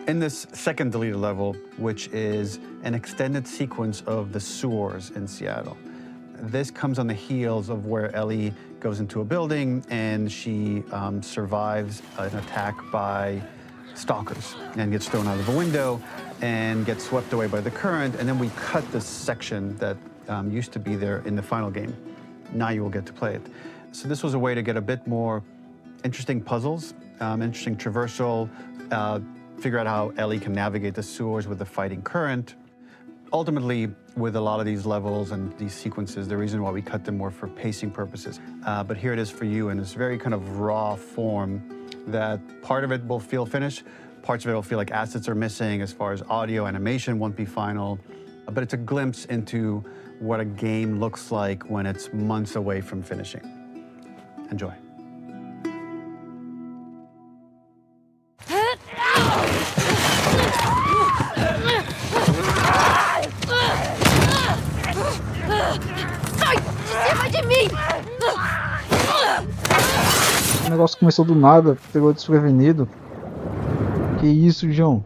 In this second deleted level, which is an extended sequence of the sewers in Seattle, this comes on the heels of where Ellie goes into a building and she survives an attack by stalkers and gets thrown out of a window and gets swept away by the current. And then we cut this section that used to be there in the final game. Now you will get to play it. So this was a way to get a bit more interesting puzzles, interesting traversal, figure out how Ellie can navigate the sewers with the fighting current. Ultimately, with a lot of these levels and these sequences, the reason why we cut them were for pacing purposes. But here it is for you in this very kind of raw form that part of it will feel finished, parts of it will feel like assets are missing as far as audio, animation won't be final. But it's a glimpse into what a game looks like when it's months away from finishing. Enjoy. O negócio começou do nada, pegou desprevenido. Que isso, João?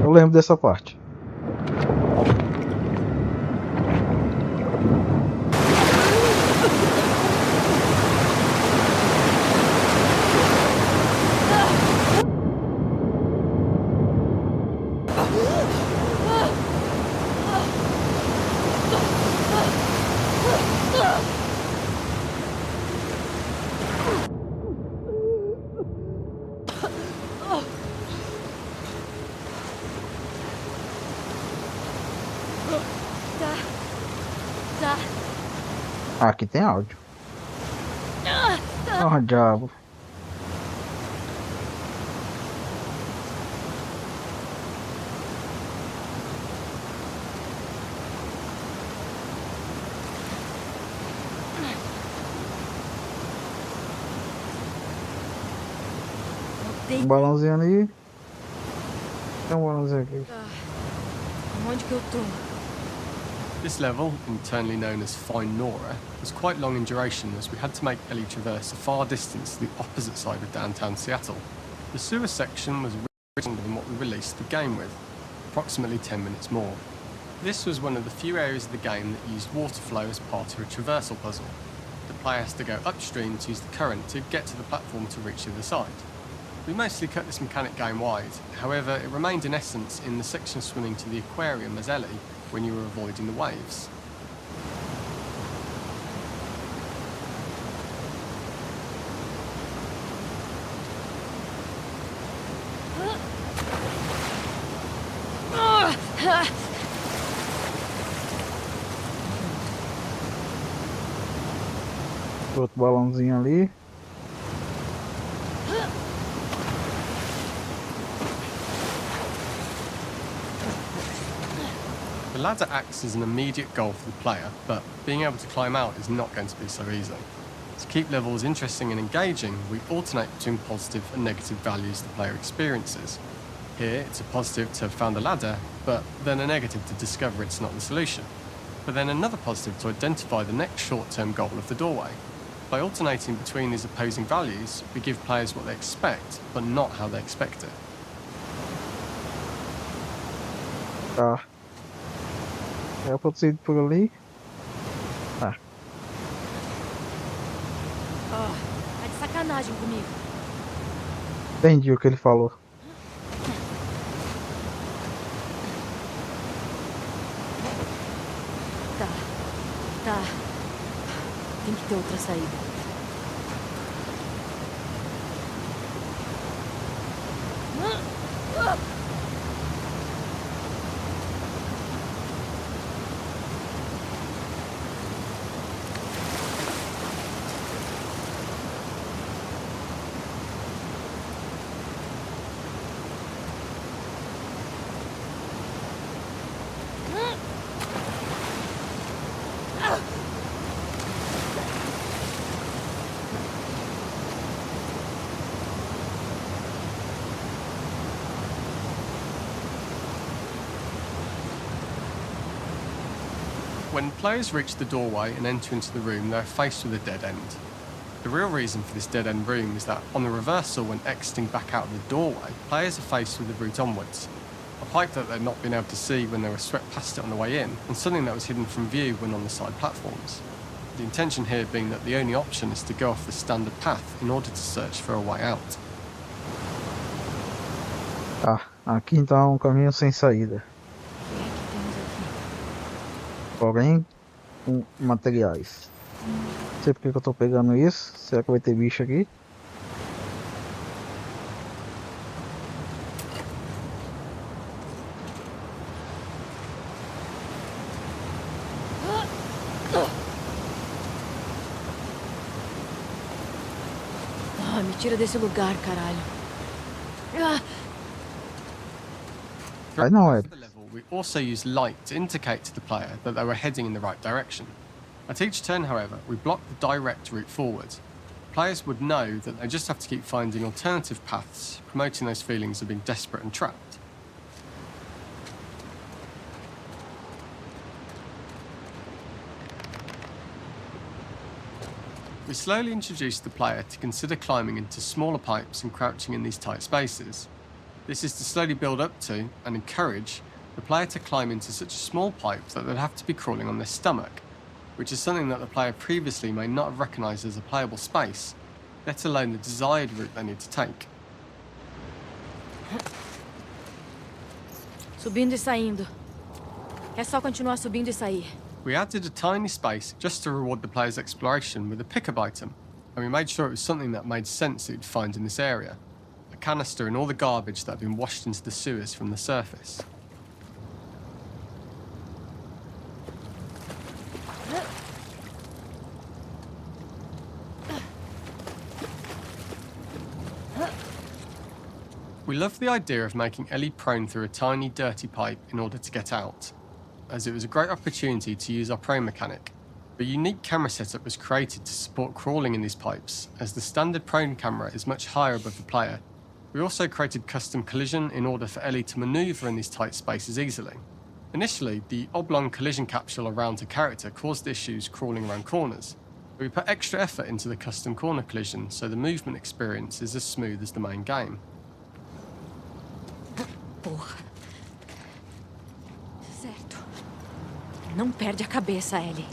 Eu lembro dessa parte. Ah, aqui tem áudio. Ah, diabo. Tem um balãozinho ali. Tem um balãozinho aqui. Onde que eu tô? This level, internally known as Find Nora, was quite long in duration as we had to make Ellie traverse a far distance to the opposite side of downtown Seattle. The sewer section was longer than what we released the game with, approximately 10 minutes more. This was one of the few areas of the game that used water flow as part of a traversal puzzle. The player has to go upstream to use the current to get to the platform to reach the other side. We mostly cut this mechanic game-wide, however it remained in essence in the section swimming to the aquarium as Ellie when you were avoiding the waves. Outro balãozinho ali. The ladder acts as an immediate goal for the player, but being able to climb out is not going to be so easy. To keep levels interesting and engaging, we alternate between positive and negative values the player experiences. Here, it's a positive to have found the ladder, but then a negative to discover it's not the solution. But then another positive to identify the next short-term goal of the doorway. By alternating between these opposing values, we give players what they expect, but not how they expect it. Tá. É pra ter ido por ali. Tá. Tá de sacanagem comigo. Entendi o que ele falou. Tá. Tem que ter outra saída. When players reach the doorway and enter into the room, they're faced with a dead end. The real reason for this dead-end room is that on the reversal, when exiting back out of the doorway, players are faced with the route onwards. A pipe that they'd not been able to see when they were swept past it on the way in, and something that was hidden from view when on the side platforms. The intention here being that the only option is to go off the standard path in order to search for a way out. Tá, aqui então é um caminho sem saída. O que é que temos aqui? Porém, com materiais. Não sei porque que eu tô pegando isso. Será que vai ter bicho aqui? Ah, me tira desse lugar, caralho. Ah, Aí não é. For the level, we also used light to indicate to the player that they were heading in the right direction. At each turn, however, we blocked the direct route forward. Players would know that they just have to keep finding alternative paths, promoting those feelings of being desperate and trapped. We slowly introduced the player to consider climbing into smaller pipes and crouching in these tight spaces. This is to slowly build up to, and encourage, the player to climb into such a small pipe that they'd have to be crawling on their stomach, which is something that the player previously may not have recognised as a playable space, let alone the desired route they need to take. subindo e saindo. É só continuar subindo e sair. We added a tiny space just to reward the player's exploration with a pickup item, and we made sure it was something that made sense that you'd find in this area. A canister and all the garbage that had been washed into the sewers from the surface. We loved the idea of making Ellie prone through a tiny, dirty pipe in order to get out, as it was a great opportunity to use our prone mechanic. A unique camera setup was created to support crawling in these pipes, as the standard prone camera is much higher above the player. We also created custom collision in order for Ellie to manoeuvre in these tight spaces easily. Initially, the oblong collision capsule around her character caused issues crawling around corners, but we put extra effort into the custom corner collision so the movement experience is as smooth as the main game. Porra. Certo. Não perde a cabeça, Ellie.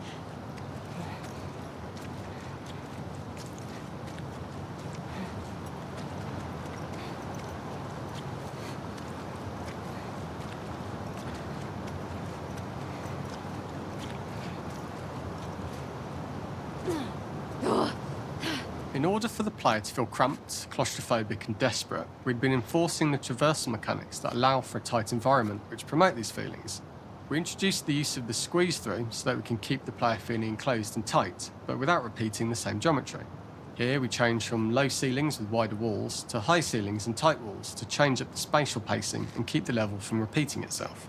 In order for the player to feel cramped, claustrophobic and desperate, we'd been enforcing the traversal mechanics that allow for a tight environment which promote these feelings. We introduced the use of the squeeze through so that we can keep the player feeling enclosed and tight, but without repeating the same geometry. Here we change from low ceilings with wider walls to high ceilings and tight walls to change up the spatial pacing and keep the level from repeating itself.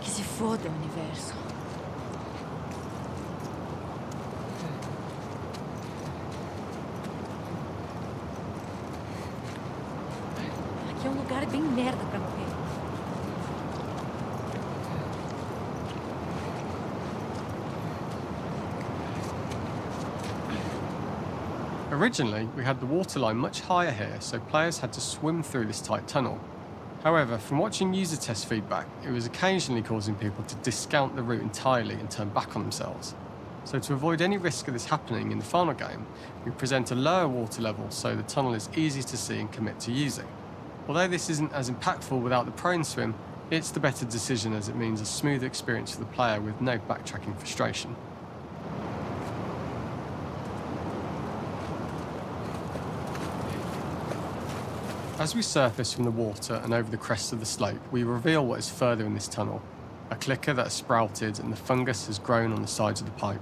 Que se foda o universo. Aqui é um lugar bem merda pra morrer. Originally, we had the waterline much higher here, so players had to swim through this tight tunnel. However, from watching user test feedback, it was occasionally causing people to discount the route entirely and turn back on themselves. So to avoid any risk of this happening in the final game, we present a lower water level so the tunnel is easy to see and commit to using. Although this isn't as impactful without the prone swim, it's the better decision as it means a smoother experience for the player with no backtracking frustration. As we surface from the water and over the crest of the slope, we reveal what is further in this tunnel. A clicker that has sprouted and the fungus has grown on the sides of the pipe.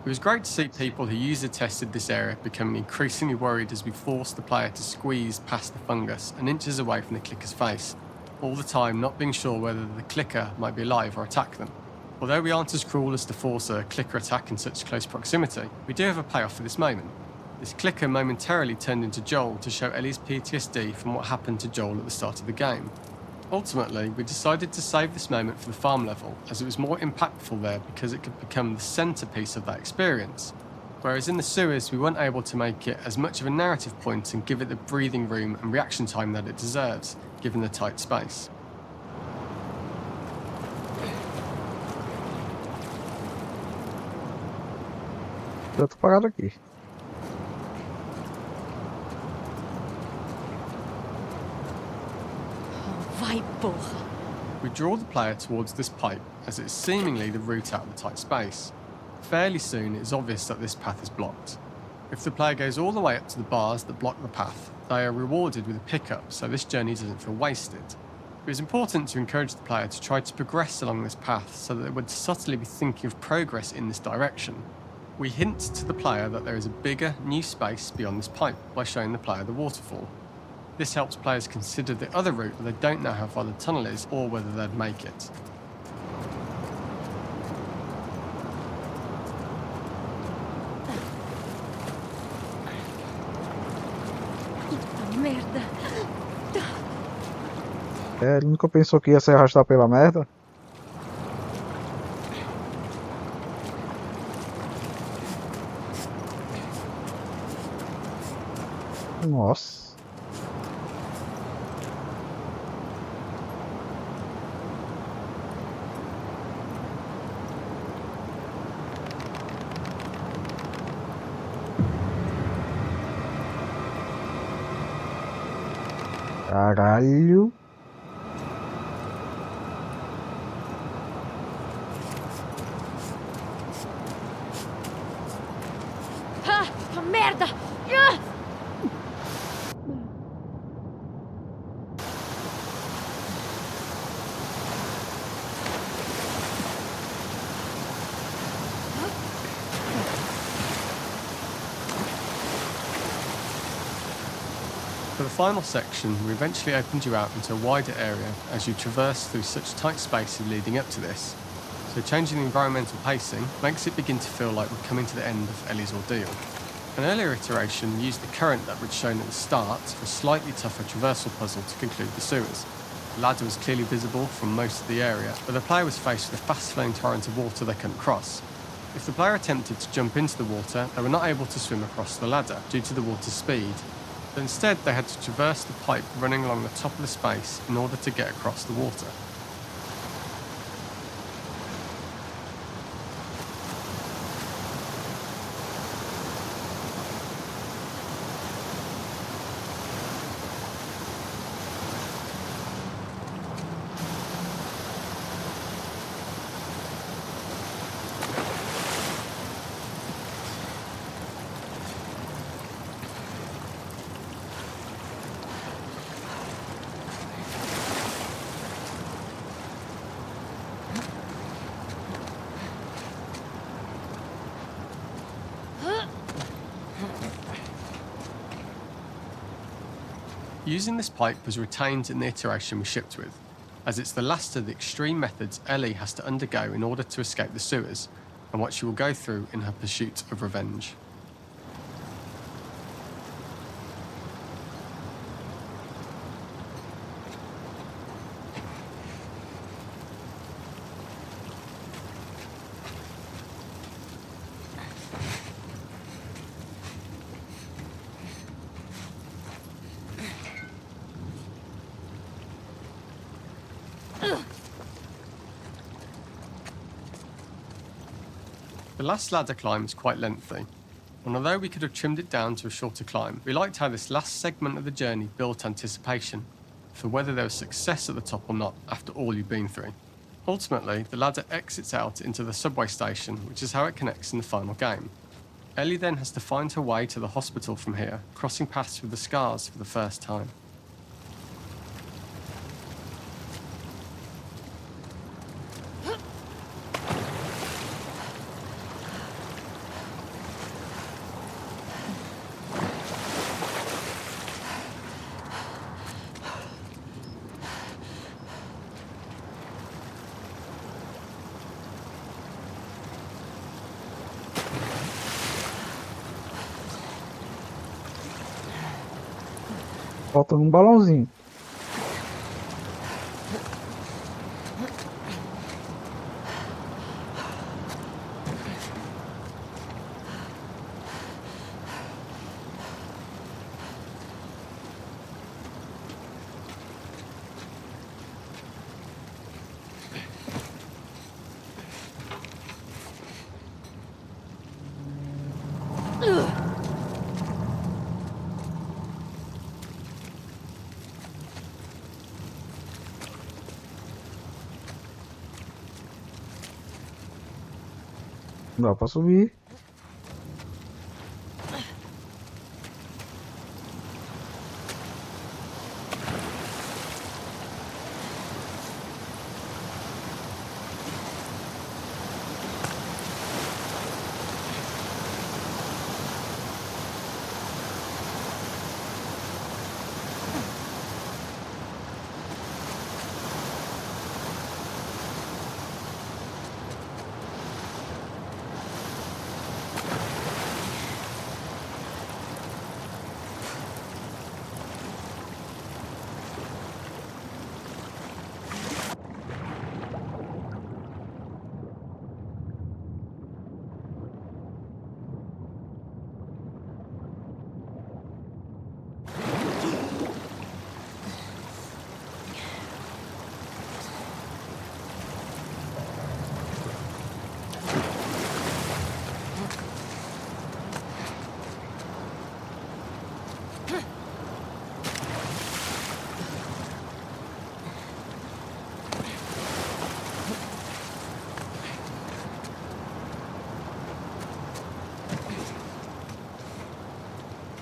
It was great to see people who user tested this area becoming increasingly worried as we forced the player to squeeze past the fungus and inches away from the clicker's face. all the time not being sure whether the clicker might be alive or attack them. Although we aren't as cruel as to force a clicker attack in such close proximity, we do have a payoff for this moment. This clicker momentarily turned into Joel to show Ellie's PTSD from what happened to Joel at the start of the game. Ultimately, we decided to save this moment for the farm level, as it was more impactful there because it could become the centrepiece of that experience. Whereas in the sewers, we weren't able to make it as much of a narrative point and give it the breathing room and reaction time that it deserves, given the tight space. Eu tô parado aqui. Vai, porra. We draw the player towards this pipe, as it's seemingly the route out of the tight space. Fairly soon, it is obvious that this path is blocked. If the player goes all the way up to the bars that block the path, they are rewarded with a pickup, so this journey doesn't feel wasted. It was important to encourage the player to try to progress along this path so that they would subtly be thinking of progress in this direction. We hint to the player that there is a bigger, new space beyond this pipe by showing the player the waterfall. This helps players consider the other route where they don't know how far the tunnel is or whether they'd make it. Puta merda. É, ele nunca pensou que ia se arrastar pela merda. Nossa. Caralho. Ah, merda! Ah! For the final section, we eventually opened you out into a wider area as you traverse through such tight spaces leading up to this. So changing the environmental pacing makes it begin to feel like we're coming to the end of Ellie's ordeal. An earlier iteration used the current that we'd shown at the start for a slightly tougher traversal puzzle to conclude the sewers. The ladder was clearly visible from most of the area, but the player was faced with a fast-flowing torrent of water they couldn't cross. If the player attempted to jump into the water, they were not able to swim across the ladder due to the water's speed. But instead, they had to traverse the pipe running along the top of the space in order to get across the water. Using this pipe was retained in the iteration we shipped with, as it's the last of the extreme methods Ellie has to undergo in order to escape the sewers, and what she will go through in her pursuit of revenge. The last ladder climb is quite lengthy, and although we could have trimmed it down to a shorter climb, we liked how this last segment of the journey built anticipation for whether there was success at the top or not after all you've been through. Ultimately, the ladder exits out into the subway station, which is how it connects in the final game. Ellie then has to find her way to the hospital from here, crossing paths with the scars for the first time. Falta um balãozinho. Dá pra subir.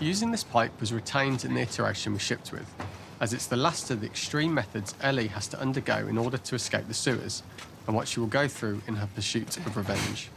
Using this pipe was retained in the iteration we shipped with, as it's the last of the extreme methods Ellie has to undergo in order to escape the sewers, and what she will go through in her pursuit of revenge.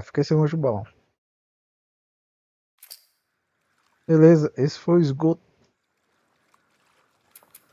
Fiquei sem longe do balão. Beleza, esse foi o esgoto.